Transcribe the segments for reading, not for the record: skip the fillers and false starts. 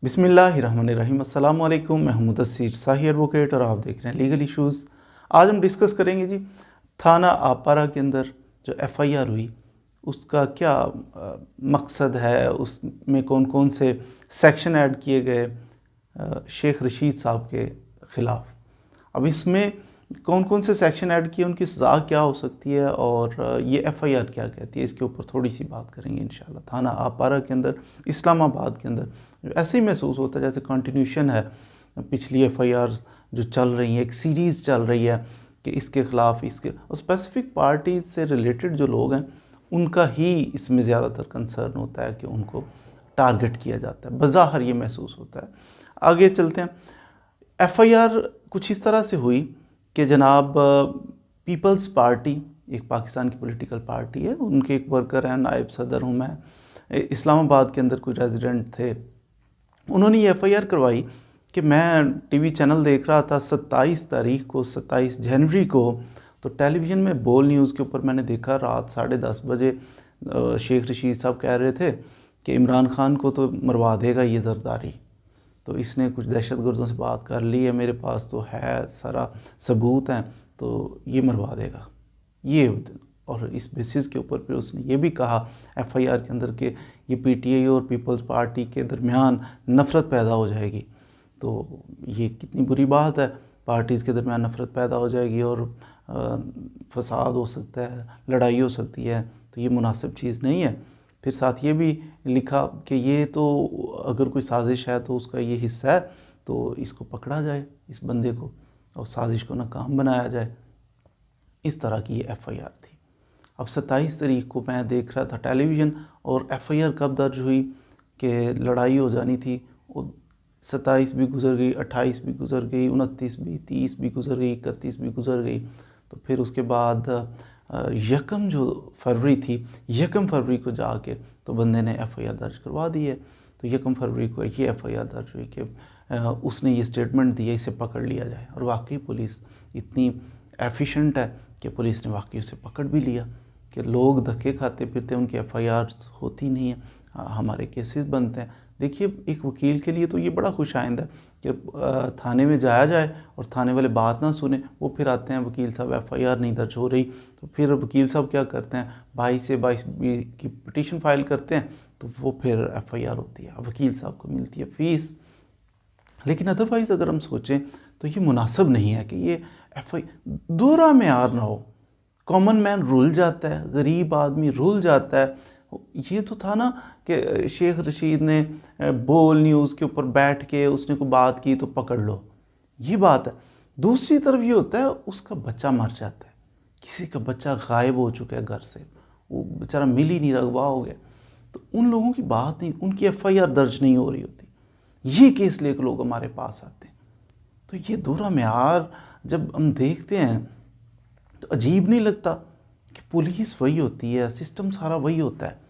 बिस्मिल्लाहिर्रहमानिर्रहीम। अस्सलाम वालेकुम। मैं हूं मुदस्सिर शाही एडवोकेट और आप देख रहे हैं लीगल इश्यूज़। आज हम डिस्कस करेंगे जी थाना आपारा के अंदर जो एफआईआर हुई उसका क्या मकसद है, उसमें कौन कौन से सेक्शन ऐड किए गए शेख रशीद साहब के ख़िलाफ़। अब इसमें कौन कौन से सेक्शन ऐड किए, उनकी सज़ा क्या हो सकती है और ये एफआईआर क्या कहती है, इसके ऊपर थोड़ी सी बात करेंगे इंशाल्लाह। थाना आपारा के अंदर इस्लामाबाद के अंदर ऐसे ही महसूस होता है जैसे कंटिन्यूशन है पिछली एफआईआर्स जो चल रही हैं, एक सीरीज़ चल रही है कि इसके ख़िलाफ़ इसके और स्पेसिफिक पार्टी से रिलेटेड जो लोग हैं उनका ही इसमें ज़्यादातर कंसर्न होता है कि उनको टारगेट किया जाता है, बज़ाहिर ये महसूस होता है। आगे चलते हैं। एफआईआर कुछ इस तरह से हुई कि जनाब पीपल्स पार्टी एक पाकिस्तान की पॉलिटिकल पार्टी है, उनके एक वर्कर हैं, नायब सदर हूँ मैं, इस्लामाबाद के अंदर कोई रेजिडेंट थे। उन्होंने ये एफआईआर करवाई कि मैं टीवी चैनल देख रहा था 27 तारीख को, 27 जनवरी को, तो टेलीविज़न में बोल न्यूज़ के ऊपर मैंने देखा रात 10:30 बजे शेख रशीद साहब कह रहे थे कि इमरान खान को तो मरवा देगा ये जरदारी, तो इसने कुछ दहशतगर्दों से बात कर ली है, मेरे पास तो है सारा सबूत हैं, तो ये मरवा देगा ये। और इस बेसिस के ऊपर फिर उसने ये भी कहा एफआईआर के अंदर कि ये पीटीआई और पीपल्स पार्टी के दरमियान नफ़रत पैदा हो जाएगी। तो ये कितनी बुरी बात है, पार्टीज़ के दरमियान नफ़रत पैदा हो जाएगी और फसाद हो सकता है, लड़ाई हो सकती है, तो ये मुनासिब चीज़ नहीं है। फिर साथ ये भी लिखा कि ये तो अगर कोई साजिश है तो उसका ये हिस्सा है, तो इसको पकड़ा जाए, इस बंदे को, और साजिश को नाकाम बनाया जाए। इस तरह की ये एफआईआर थी। अब 27 तारीख को मैं देख रहा था टेलीविज़न, और एफआईआर कब दर्ज हुई कि लड़ाई हो जानी थी, 27 भी गुजर गई, 28 भी गुजर गई, 29 भी, 30 भी गुजर गई, 31 भी गुजर गई। तो फिर उसके बाद यकम जो फरवरी थी, यकम फरवरी को जाके तो बंदे ने एफआईआर दर्ज करवा दी है। तो यकम फरवरी को ये एफआईआर दर्ज हुई कि उसने ये स्टेटमेंट दिया, इसे पकड़ लिया जाए। और वाकई पुलिस इतनी एफिशिएंट है कि पुलिस ने वाकई उसे पकड़ भी लिया। कि लोग धक्के खाते फिरते, उनकी एफआईआर होती नहीं है, हमारे केसेस बनते हैं। देखिए, एक वकील के लिए तो ये बड़ा खुशाइंद है कि थाने में जाया जाए और थाने वाले बात ना सुने, वो फिर आते हैं वकील साहब एफआईआर नहीं दर्ज हो रही, तो फिर वकील साहब क्या करते हैं, 22 से 22B की पिटीशन फाइल करते हैं, तो वो फिर एफआईआर होती है, वकील साहब को मिलती है फ़ीस। लेकिन अदरवाइज़ अगर हम सोचें तो ये मुनासिब नहीं है कि ये दोहरा मेयार ना हो। कॉमन मैन रुल जाता है, गरीब आदमी रुल जाता है। ये तो था ना कि शेख रशीद ने बोल न्यूज़ के ऊपर बैठ के उसने कोई बात की तो पकड़ लो, ये बात है। दूसरी तरफ ये होता है उसका बच्चा मर जाता है, किसी का बच्चा गायब हो चुका है घर से, वो बेचारा मिल ही नहीं, अगवा हो गया, तो उन लोगों की बात नहीं, उनकी एफआईआर दर्ज नहीं हो रही होती, ये केस लेकर लोग हमारे पास आते हैं। तो ये दोहरा मेयार जब हम देखते हैं तो अजीब नहीं लगता कि पुलिस वही होती है, सिस्टम सारा वही होता है।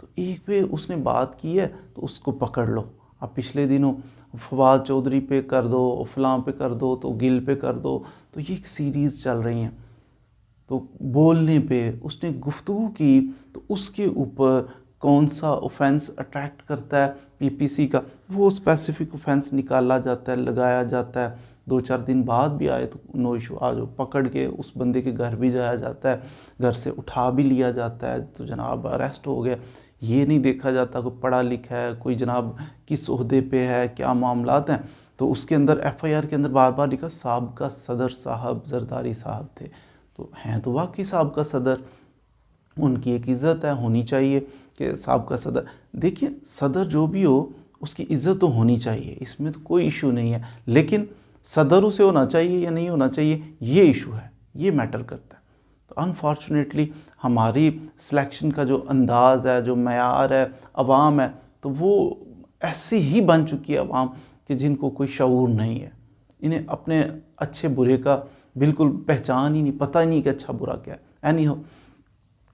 तो एक पे उसने बात की है तो उसको पकड़ लो। अब पिछले दिनों फवाद चौधरी पे कर दो, फलां पे कर दो, तो गिल पे कर दो, तो ये एक सीरीज़ चल रही हैं। तो बोलने पे उसने गुफ्तगू की तो उसके ऊपर कौन सा ऑफेंस अट्रैक्ट करता है पीपीसी का, वो स्पेसिफिक ऑफेंस निकाला जाता है, लगाया जाता है। 2-4 दिन बाद भी आए तो नो इशू, आज पकड़ के उस बंदे के घर भी जाया जाता है, घर से उठा भी लिया जाता है, तो जनाब अरेस्ट हो गया। ये नहीं देखा जाता कोई पढ़ा लिखा है, कोई जनाब किस ओहदे पे है, क्या मामलात हैं। तो उसके अंदर एफआईआर के अंदर बार बार लिखा साबका सदर साहब जरदारी साहब थे, तो हैं तो वाकई साबका सदर, उनकी एक इज़्ज़त है, होनी चाहिए कि साबका सदर। देखिए, सदर जो भी हो उसकी इज़्ज़त तो होनी चाहिए, इसमें तो कोई इशू नहीं है, लेकिन सदर उसे होना चाहिए या नहीं होना चाहिए, ये इशू है, ये मैटर करता है। तो अनफॉर्चुनेटली हमारी सिलेक्शन का जो अंदाज़ है, जो मयार है, अवाम है, तो वो ऐसी ही बन चुकी है अवाम कि जिनको कोई शऊर नहीं है, इन्हें अपने अच्छे बुरे का बिल्कुल पहचान ही नहीं, पता ही नहीं कि अच्छा बुरा क्या है। एनी हो,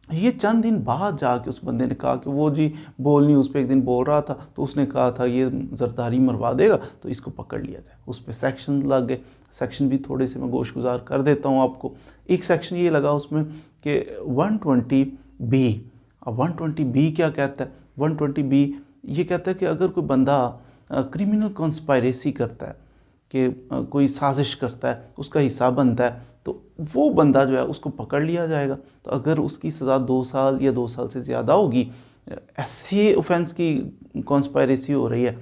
ये चंद दिन बाद जाके उस बंदे ने कहा कि वो जी बोल न्यूज़ पे एक दिन बोल रहा था, तो उसने कहा था ये जरदारी मरवा देगा, तो इसको पकड़ लिया जाए। उस पर सेक्शन लग गए। सेक्शन भी थोड़े से मैं गोशगुजार कर देता हूँ आपको। एक सेक्शन ये लगा उसमें कि 120B। अब 120B क्या कहता है? 120B ये कहता है कि अगर कोई बंदा क्रिमिनल कॉन्स्पायरेसी करता है कि कोई साजिश करता है, उसका हिस्सा बनता है, तो वो बंदा जो है उसको पकड़ लिया जाएगा। तो अगर उसकी सज़ा 2 साल या 2 साल से ज़्यादा होगी, ऐसे ऑफेंस की कॉन्स्पायरेसी हो रही है,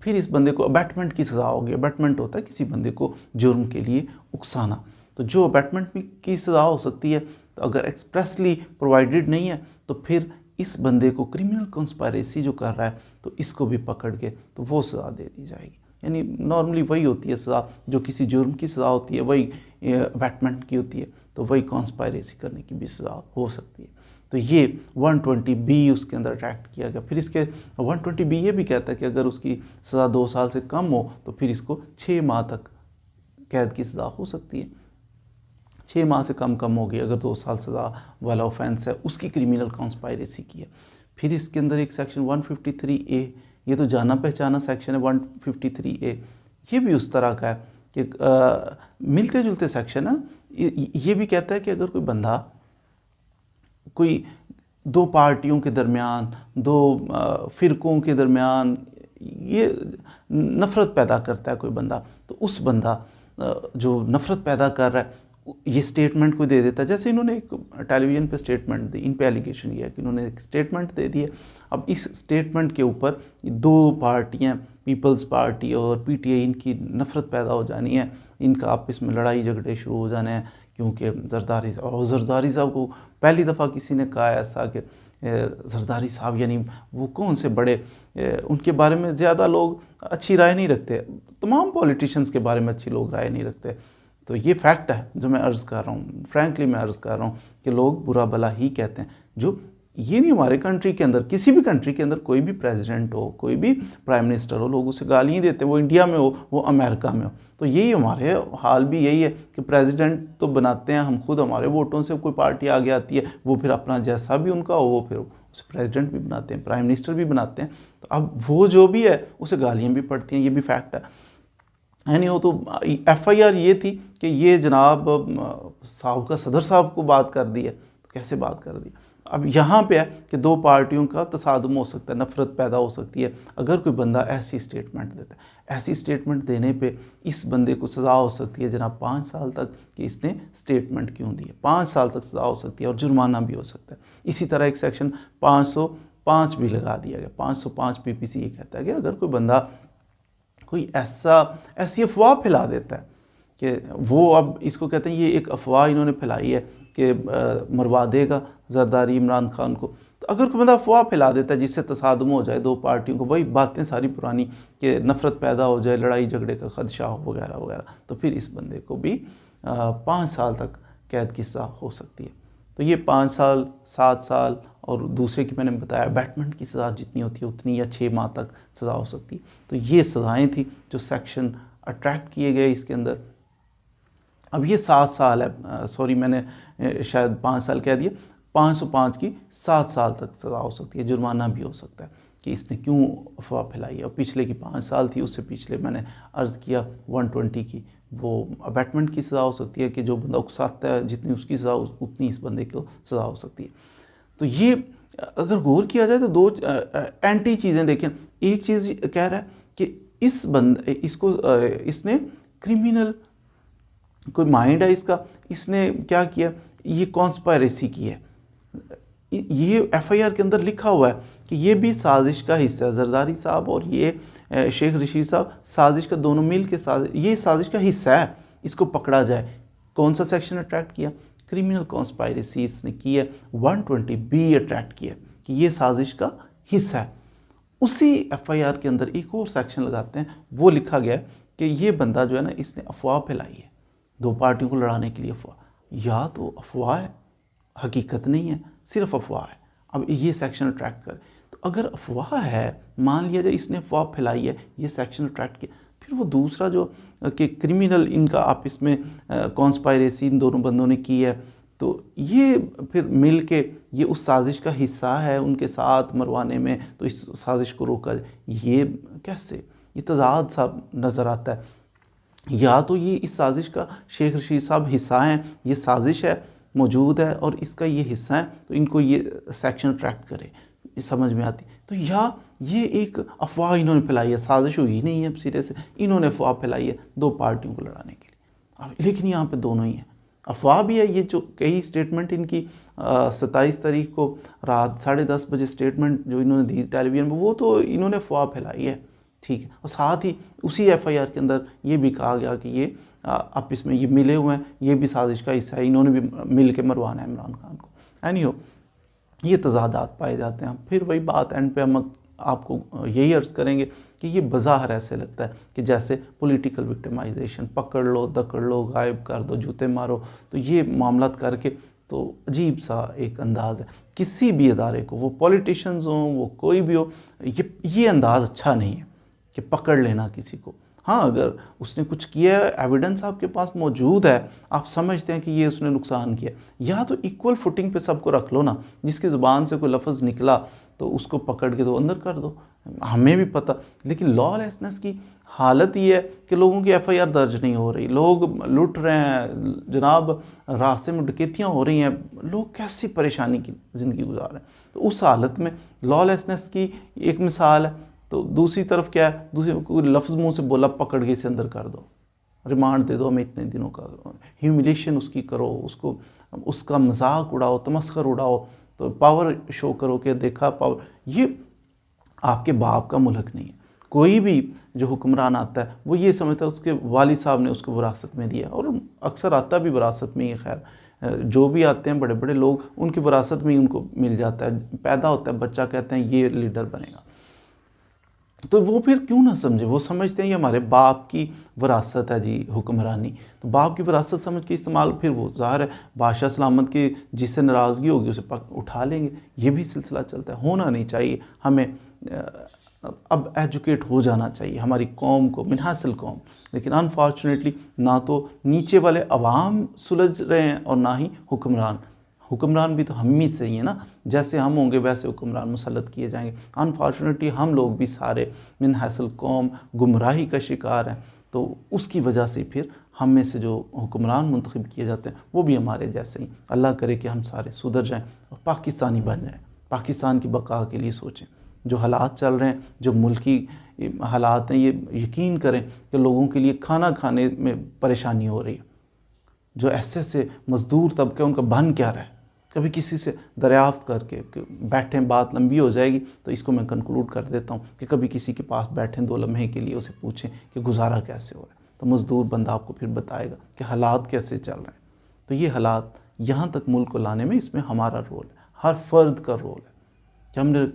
फिर इस बंदे को अबैटमेंट की सज़ा होगी। अबैटमेंट होता है किसी बंदे को जुर्म के लिए उकसाना। तो जो अबैटमेंट की सज़ा हो सकती है, तो अगर एक्सप्रेसली प्रोवाइडेड नहीं है तो फिर इस बंदे को क्रिमिनल कॉन्स्पायरेसी जो कर रहा है तो इसको भी पकड़ के तो वो सज़ा दे दी जाएगी। यानी नॉर्मली वही होती है सज़ा, जो किसी जुर्म की सज़ा होती है वही अबैटमेंट की होती है, तो वही कॉन्स्पायरेसी करने की भी सज़ा हो सकती है। तो ये 120B उसके अंदर अट्रैक्ट किया गया। फिर इसके 120B ये भी कहता है कि अगर उसकी सज़ा 2 साल से कम हो तो फिर इसको 6 माह तक कैद की सज़ा हो सकती है। 6 माह से कम होगी अगर 2 साल सज़ा वाला ऑफेंस है, उसकी क्रिमिनल कॉन्स्पायरेसी की है। फिर इसके अंदर एक सेक्शन 153A, ये तो जाना पहचाना सेक्शन है 153A, ये भी उस तरह का है कि मिलते जुलते सेक्शन है। ये भी कहता है कि अगर कोई बंदा कोई 2 पार्टियों के दरमियान, 2 फ़िरक़ों के दरमियान ये नफ़रत पैदा करता है कोई बंदा, तो उस बंदा जो नफ़रत पैदा कर रहा है ये स्टेटमेंट कोई दे देता है। जैसे इन्होंने एक टेलीविज़न पे स्टेटमेंट दी, इन पे एलिगेशन किया कि इन्होंने एक स्टेटमेंट दे दी है। अब इस स्टेटमेंट के ऊपर 2 पार्टियाँ, पीपल्स पार्टी और PTI, इनकी नफ़रत पैदा हो जानी है, इनका आपस में लड़ाई झगड़े शुरू हो जाने हैं, क्योंकि जरदारी साहब को पहली दफ़ा किसी ने कहा ऐसा कि जरदारी साहब यानी वो कौन से बड़े, उनके बारे में ज़्यादा लोग अच्छी राय नहीं रखते, तमाम पॉलिटिशियंस के बारे में अच्छी लोग राय नहीं रखते। तो ये फैक्ट है जो मैं अर्ज़ कर रहा हूँ, फ्रैंकली मैं अर्ज़ कर रहा हूँ कि लोग बुरा भला ही कहते हैं। जो ये नहीं, हमारे कंट्री के अंदर, किसी भी कंट्री के अंदर कोई भी प्रेसिडेंट हो, कोई भी प्राइम मिनिस्टर हो, लोग उसे गाली ही देते हैं, वो इंडिया में हो, वो अमेरिका में हो। तो यही हमारे हाल भी यही है कि प्रेसिडेंट तो बनाते हैं हम खुद, हमारे वोटों से कोई पार्टी आगे आती है, वो फिर अपना जैसा भी उनका हो वो फिर उसे प्रेसिडेंट भी बनाते हैं, प्राइम मिनिस्टर भी बनाते हैं। तो अब वो जो भी है उसे गालियाँ भी पड़ती हैं, ये भी फैक्ट है। यानी वो तो FIR ये थी कि ये जनाब साहब का सदर साहब को बात कर दी है, तो कैसे बात कर दी। अब यहाँ पे है कि 2 पार्टियों का तसादुम हो सकता है, नफ़रत पैदा हो सकती है अगर कोई बंदा ऐसी स्टेटमेंट देता है। ऐसी स्टेटमेंट देने पे इस बंदे को सज़ा हो सकती है जनाब 5 साल तक कि इसने स्टेटमेंट क्यों दी है, 5 साल तक सज़ा हो सकती है और जुर्माना भी हो सकता है। इसी तरह एक सेक्शन 505 भी लगा दिया गया। 505 PPC ये कहता है कि अगर कोई बंदा कोई ऐसी अफवाह फैला देता है कि वो, अब इसको कहते हैं ये एक अफवाह इन्होंने फैलाई है कि मरवा देगा जरदारी इमरान खान को। तो अगर कोई बंदा अफवाह फैला देता है जिससे तसादुम हो जाए 2 पार्टियों को, वही बातें सारी पुरानी कि नफ़रत पैदा हो जाए, लड़ाई झगड़े का खदशा हो वगैरह वगैरह, तो फिर इस बंदे को भी 5 साल तक कैद की सज़ा हो सकती है। तो ये 5 साल, 7 साल और दूसरे की मैंने बताया अबैटमेंट की सज़ा जितनी होती है उतनी, या 6 माह तक सज़ा हो सकती है। तो ये सज़ाएँ थी जो सेक्शन अट्रैक्ट किए गए इसके अंदर। अब ये 7 साल है, सॉरी मैंने शायद 5 साल कह दिया, 505 की 7 साल तक सज़ा हो सकती है, जुर्माना भी हो सकता है कि इसने क्यों अफवाह फैलाई है। और पिछले की 5 साल थी, उससे पिछले मैंने अर्ज़ किया 120 की, वो अबैटमेंट की सज़ा हो सकती है कि जो बंदा उकसाता है जितनी उसकी सज़ा उतनी इस बंदे को सज़ा हो सकती है। तो ये अगर गौर किया जाए तो 2 एंटी चीज़ें देखें। एक चीज़ कह रहा है कि इस बंदे इसको इसने क्रिमिनल कोई माइंड है इसका, इसने क्या किया, ये कॉन्स्पायरेसी की है। ये FIR के अंदर लिखा हुआ है कि ये भी साजिश का हिस्सा है। जरदारी साहब और ये शेख रशीद साहब साजिश का, दोनों मिल के ये साजिश का हिस्सा है, इसको पकड़ा जाए। कौन सा सेक्शन अट्रैक्ट किया, क्रिमिनल कॉन्स्पायरेसी इसने की है, 120B अट्रैक्ट किया कि ये साजिश का हिस्सा है। उसी FIR के अंदर एक और सेक्शन लगाते हैं, वो लिखा गया कि ये बंदा जो है ना, इसने अफवाह फैलाई है 2 पार्टियों को लड़ाने के लिए। अफवाह या तो अफवाह है, हकीकत नहीं है, सिर्फ अफवाह है। अब ये सेक्शन अट्रैक्ट करे, तो अगर अफवाह है, मान लिया जाए इसने अफवाह फैलाई है, ये सेक्शन अट्रैक्ट किया, फिर वो दूसरा जो कि क्रिमिनल इनका आपस में कॉन्स्पायरेसी इन दोनों बंदों ने की है, तो ये फिर मिल के ये उस साजिश का हिस्सा है उनके साथ मरवाने में, तो इस साजिश को रोका जाए। ये कैसे, ये तज़ाद सा नज़र आता है। या तो ये इस साजिश का शेख रशीद साहब हिस्सा हैं, ये साजिश है, मौजूद है और इसका ये हिस्सा है, तो इनको ये सेक्शन अट्रैक्ट करे, ये समझ में आती। तो या ये एक अफवाह इन्होंने फैलाई है, साजिश हुई नहीं है सिरे से, इन्होंने अफवाह फैलाई है दो पार्टियों को लड़ाने के लिए। अब लेकिन यहाँ पे दोनों ही हैं, अफवाह भी है। ये जो कई स्टेटमेंट इनकी 27 तारीख को रात 10:30 बजे स्टेटमेंट जो इन्होंने दी टेलीविजन पर, वो तो इन्होंने अफवाह फैलाई है, ठीक है। और साथ ही उसी एफआईआर के अंदर ये भी कहा गया कि ये आपस में ये मिले हुए हैं, ये भी साजिश का हिस्सा है, इन्होंने भी मिल के मरवाना है इमरान खान को। एनीहो, ये तजादात पाए जाते हैं। फिर वही बात एंड पे हम आपको यही अर्ज़ करेंगे कि ये बज़ाहिर ऐसे लगता है कि जैसे पॉलिटिकल विक्टिमाइजेशन, पकड़ लो, दकड़ लो, गायब कर दो, जूते मारो, तो ये मामलात करके तो अजीब सा एक अंदाज़ है। किसी भी अदारे को, वो पॉलिटिशियंस हों, वो कोई भी हो, ये अंदाज़ अच्छा नहीं है कि पकड़ लेना किसी को। हाँ, अगर उसने कुछ किया है, एविडेंस आपके पास मौजूद है, आप समझते हैं कि ये उसने नुकसान किया, या तो इक्वल फुटिंग पे सबको रख लो ना। जिसकी ज़ुबान से कोई लफ्ज़ निकला तो उसको पकड़ के तो अंदर कर दो, हमें भी पता। लेकिन लॉलेसनेस की हालत ये है कि लोगों की एफआईआर दर्ज नहीं हो रही, लोग लुट रहे हैं जनाब, रास्ते में डकैतियाँ हो रही हैं, लोग कैसी परेशानी की ज़िंदगी गुजार रहे हैं। तो उस हालत में लॉलेसनेस की एक मिसाल है। तो दूसरी तरफ क्या है, दूसरी कोई लफ्ज़ मुंह से बोला, पकड़ के इसे अंदर कर दो, रिमांड दे दो हमें इतने दिनों का, ह्यूमिलेशन उसकी करो, उसको उसका मजाक उड़ाओ, तमस्खर उड़ाओ, तो पावर शो करो कि देखा पावर। ये आपके बाप का मुल्क नहीं है। कोई भी जो हुक्मरान आता है वो ये समझता है उसके वालिद साहब ने उसको विरासत में दिया, और अक्सर आता भी विरासत में ही। खैर जो भी आते हैं बड़े बड़े लोग, उनकी विरासत में ही उनको मिल जाता है, पैदा होता है बच्चा, कहते हैं ये लीडर बनेगा। तो वो फिर क्यों ना समझे, वो समझते हैं ये हमारे बाप की विरासत है जी हुक्मरानी, तो बाप की विरासत समझ के इस्तेमाल, फिर वो ज़ाहिर है बादशाह सलामत की जिससे नाराज़गी होगी उसे उठा लेंगे। ये भी सिलसिला चलता है, होना नहीं चाहिए। हमें अब एजुकेट हो जाना चाहिए हमारी कौम को, मिनहासिल कौम। लेकिन अनफॉर्चुनेटली ना तो नीचे वाले अवाम सुलझ रहे हैं और ना ही हुक्मरान। हुक्मरान भी तो हम ही से ही है ना, जैसे हम होंगे वैसे हुक्मरान मुसल्लत किए जाएंगे। अनफॉर्चुनेटली हम लोग भी सारे मिन हासिल कौम गुमराही का शिकार हैं, तो उसकी वजह से फिर हम में से जो हुक्मरान मुंतखब किए जाते हैं वो भी हमारे जैसे ही। अल्लाह करे कि हम सारे सुधर जाएं और पाकिस्तानी बन जाएं, पाकिस्तान की बका के लिए सोचें। जो हालात चल रहे हैं, जो मुल्की हालात हैं, ये यकीन करें कि लोगों के लिए खाना खाने में परेशानी हो रही है। जो ऐसे मज़दूर तबके, उनका बन क्या रहा है, कभी किसी से दरियाफ्त करके बैठें, बात लंबी हो जाएगी, तो इसको मैं कंक्लूड कर देता हूँ कि कभी किसी के पास बैठें 2 लम्हे के लिए, उसे पूछें कि गुजारा कैसे हो रहा है, तो मज़दूर बंदा आपको फिर बताएगा कि हालात कैसे चल रहे हैं। तो ये हालात यहाँ तक मुल्क को लाने में इसमें हमारा रोल है, हर फर्द का रोल है कि हमने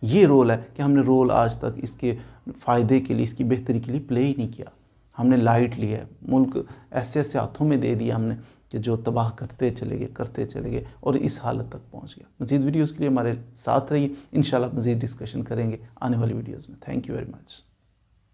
ये रोल है कि हमने रोल आज तक इसके फ़ायदे के लिए, इसकी बेहतरी के लिए प्ले ही नहीं किया। हमने लाइट लिया है, मुल्क ऐसे ऐसे हाथों में दे दिया हमने कि जो तबाह करते चले गए और इस हालत तक पहुंच गया। मज़ीद वीडियोज़ के लिए हमारे साथ रहिए, इंशाल्लाह मज़ीद डिस्कशन करेंगे आने वाली वीडियोज़ में। Thank you very much.